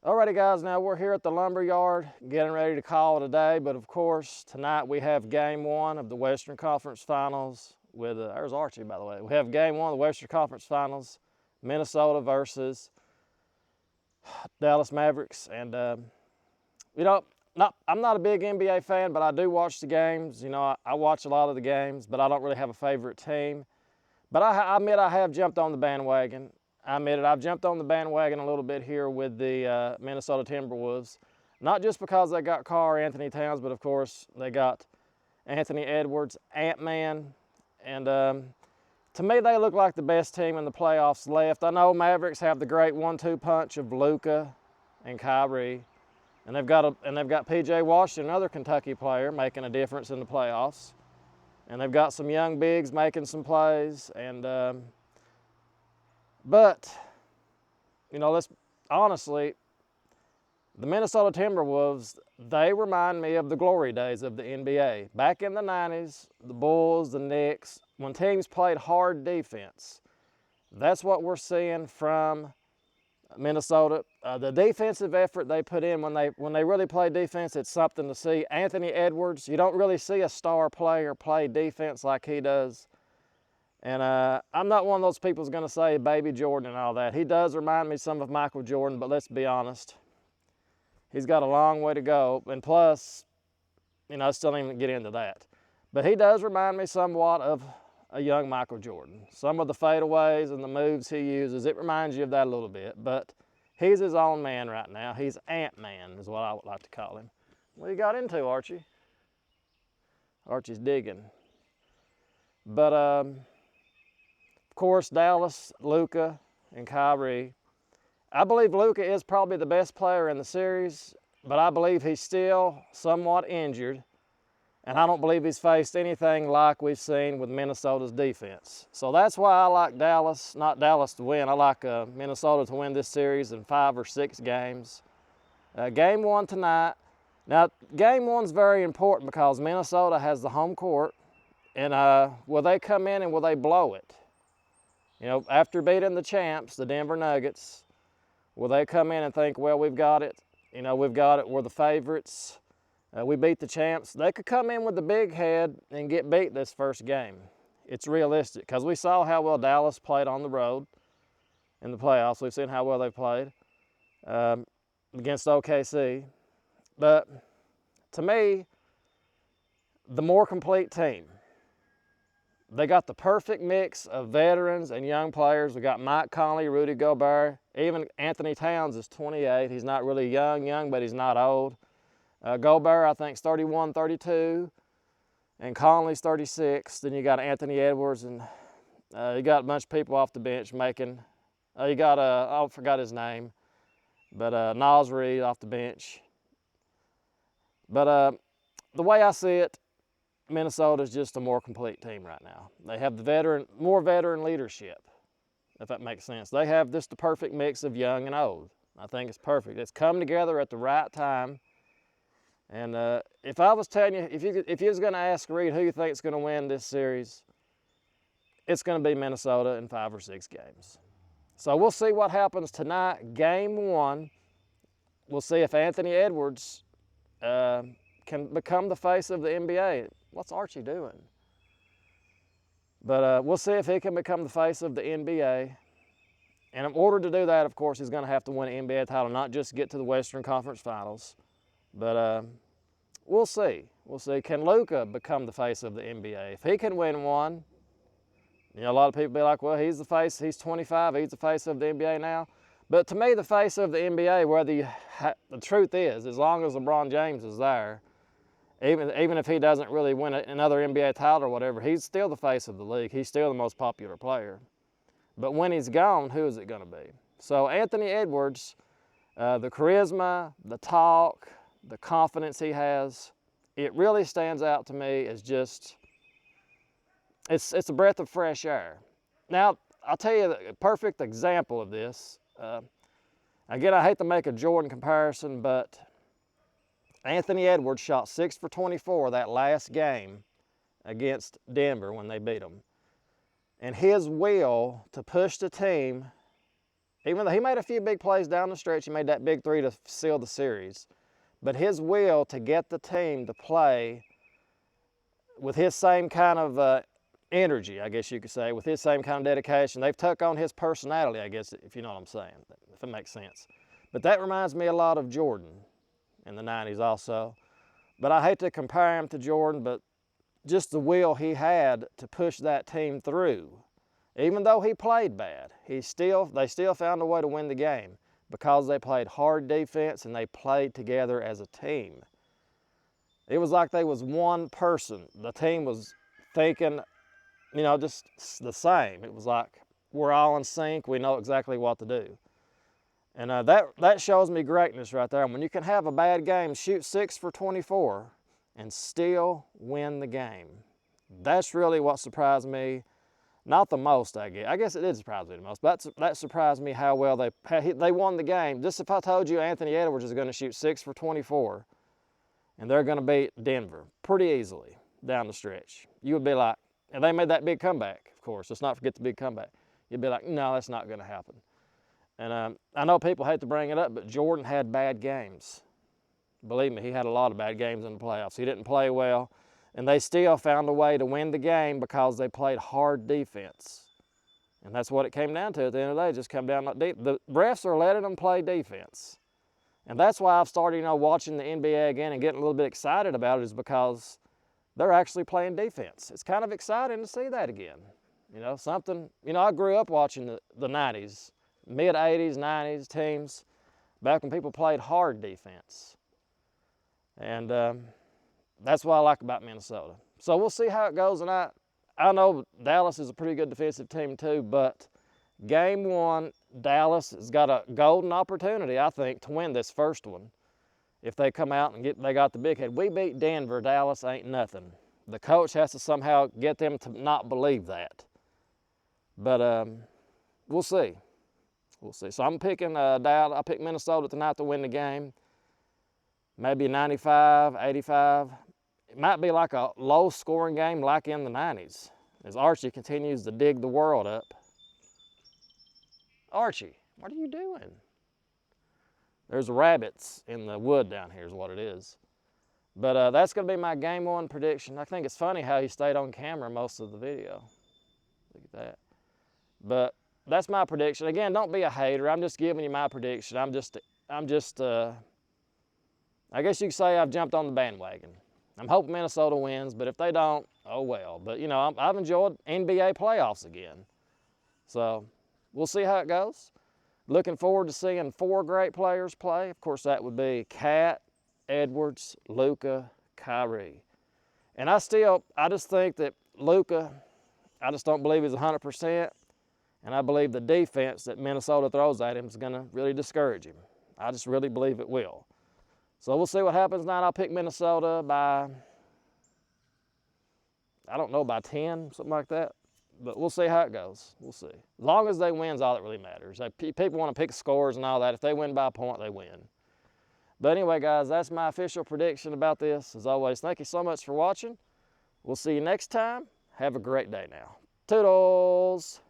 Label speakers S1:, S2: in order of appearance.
S1: Alrighty guys, now we're here at the lumber yard getting ready to call it a day, but of course tonight we have game one of the Western Conference Finals with, there's Archie by the way. We have game one of the Western Conference Finals, Minnesota versus Dallas Mavericks. And I'm not a big NBA fan, but I do watch the games. You know, I watch a lot of the games, but I don't really have a favorite team. But I admit I have jumped on the bandwagon. I admit it, I've jumped on the bandwagon a little bit here with the Minnesota Timberwolves. Not just because they got Carr, Anthony Towns, but of course they got Anthony Edwards, Ant-Man. And to me, they look like the best team in the playoffs left. I know Mavericks have the great 1-2 punch of Luka and Kyrie. And they've got P.J. Washington, another Kentucky player, making a difference in the playoffs. And they've got some young bigs making some plays. And but, you know, honestly, the Minnesota Timberwolves, they remind me of the glory days of the NBA. Back in the 90s, the Bulls, the Knicks, when teams played hard defense, that's what we're seeing from Minnesota. The defensive effort they put in when they really play defense, it's something to see. Anthony Edwards, you don't really see a star player play defense like he does. And I'm not one of those people who's going to say Baby Jordan and all that. He does remind me some of Michael Jordan, but let's be honest. He's got a long way to go. And plus, you know, I still didn't even get into that. But he does remind me somewhat of a young Michael Jordan. Some of the fadeaways and the moves he uses, it reminds you of that a little bit. But he's his own man right now. He's Ant-Man is what I would like to call him. What you got into, Archie? Archie's digging. But, of course, Dallas, Luka, and Kyrie. I believe Luka is probably the best player in the series, but I believe he's still somewhat injured, and I don't believe he's faced anything like we've seen with Minnesota's defense. So that's why I like Dallas, not Dallas to win. I like Minnesota to win this series in 5 or 6 games. Game one tonight. Now, game one's very important because Minnesota has the home court, and will they come in and will they blow it? You know, after beating the champs, the Denver Nuggets, will they come in and think, well, we've got it. You know, we've got it. We're the favorites. We beat the champs. They could come in with the big head and get beat this first game. It's realistic because we saw how well Dallas played on the road in the playoffs. We've seen how well they played against OKC. But to me, the more complete team. They got the perfect mix of veterans and young players. We got Mike Conley, Rudy Gobert. Even Anthony Towns is 28. He's not really young, but he's not old. Gobert, I think, is 31, 32. And Conley's 36. Then you got Anthony Edwards, and you got a bunch of people off the bench making. You got, I forgot his name, but Nas Reed off the bench. But the way I see it, Minnesota's just a more complete team right now. They have the more veteran leadership, if that makes sense. They have just the perfect mix of young and old. I think it's perfect. It's come together at the right time. And if I was telling you, if you was going to ask Reed who you think is going to win this series, it's going to be Minnesota in 5 or 6 games. So we'll see what happens tonight. Game one, we'll see if Anthony Edwards can become the face of the NBA. What's Archie doing? But we'll see if he can become the face of the NBA. And in order to do that, of course, he's going to have to win an NBA title, not just get to the Western Conference Finals. But we'll see. We'll see. Can Luka become the face of the NBA? If he can win one, you know, a lot of people be like, well, he's the face. He's 25. He's the face of the NBA now. But to me, the face of the NBA, the truth is, as long as LeBron James is there, even if he doesn't really win another NBA title or whatever, he's still the face of the league. He's still the most popular player. But when he's gone, who is it going to be? So Anthony Edwards, the charisma, the talk, the confidence he has, it really stands out to me as just, it's a breath of fresh air. Now, I'll tell you a perfect example of this. Again, I hate to make a Jordan comparison, but Anthony Edwards shot 6 for 24 that last game against Denver when they beat them. And his will to push the team Even though he made a few big plays down the stretch, he made that big three to seal the series. But his will to get the team to play with his same kind of energy, I guess you could say, with his same kind of dedication, they've took on his personality, I guess, if you know what I'm saying, if it makes sense. But that reminds me a lot of Jordan in the 90s also. But I hate to compare him to Jordan, but just the will he had to push that team through. Even though he played bad, they still found a way to win the game because they played hard defense and they played together as a team. It was like they was one person. The team was thinking, you know, just the same. It was like we're all in sync. We know exactly what to do. And that shows me greatness right there. And when you can have a bad game, shoot 6 for 24, and still win the game. That's really what surprised me. Not the most, I guess. I guess it did surprise me the most. But that surprised me how well they won the game. Just if I told you Anthony Edwards is going to shoot 6 for 24, and they're going to beat Denver pretty easily down the stretch, you would be like, and they made that big comeback, of course. Let's not forget the big comeback. You'd be like, no, that's not going to happen. And I know people hate to bring it up, but Jordan had bad games. Believe me, he had a lot of bad games in the playoffs. He didn't play well, and they still found a way to win the game because they played hard defense. And that's what it came down to at the end of the day, just come down to deep. The refs are letting them play defense. And that's why I've started, you know, watching the NBA again and getting a little bit excited about it, is because they're actually playing defense. It's kind of exciting to see that again. You know, something, you know, I grew up watching the 90s, mid-80s, 90s teams, back when people played hard defense. And that's what I like about Minnesota. So we'll see how it goes. And I know Dallas is a pretty good defensive team too, but game one, Dallas has got a golden opportunity, I think, to win this first one. If they come out and they got the big head. We beat Denver, Dallas ain't nothing. The coach has to somehow get them to not believe that. But we'll see. We'll see. So I'm picking Dallas. I picked Minnesota tonight to win the game. Maybe 95, 85. It might be like a low-scoring game like in the 90s as Archie continues to dig the world up. Archie, what are you doing? There's rabbits in the wood down here is what it is. But that's going to be my game one prediction. I think it's funny how he stayed on camera most of the video. Look at that. But that's my prediction. Again, don't be a hater. I'm just giving you my prediction. I guess you could say I've jumped on the bandwagon. I'm hoping Minnesota wins, but if they don't, oh well. But, you know, I've enjoyed NBA playoffs again. So we'll see how it goes. Looking forward to seeing 4 great players play. Of course, that would be Cat, Edwards, Luka, Kyrie. And I just think that Luka, I just don't believe he's 100%. And I believe the defense that Minnesota throws at him is going to really discourage him. I just really believe it will. So we'll see what happens tonight. I'll pick Minnesota by, I don't know, by 10, something like that. But we'll see how it goes. We'll see. As long as they win is all that really matters. People want to pick scores and all that. If they win by a point, they win. But anyway, guys, that's my official prediction about this. As always, thank you so much for watching. We'll see you next time. Have a great day now. Toodles!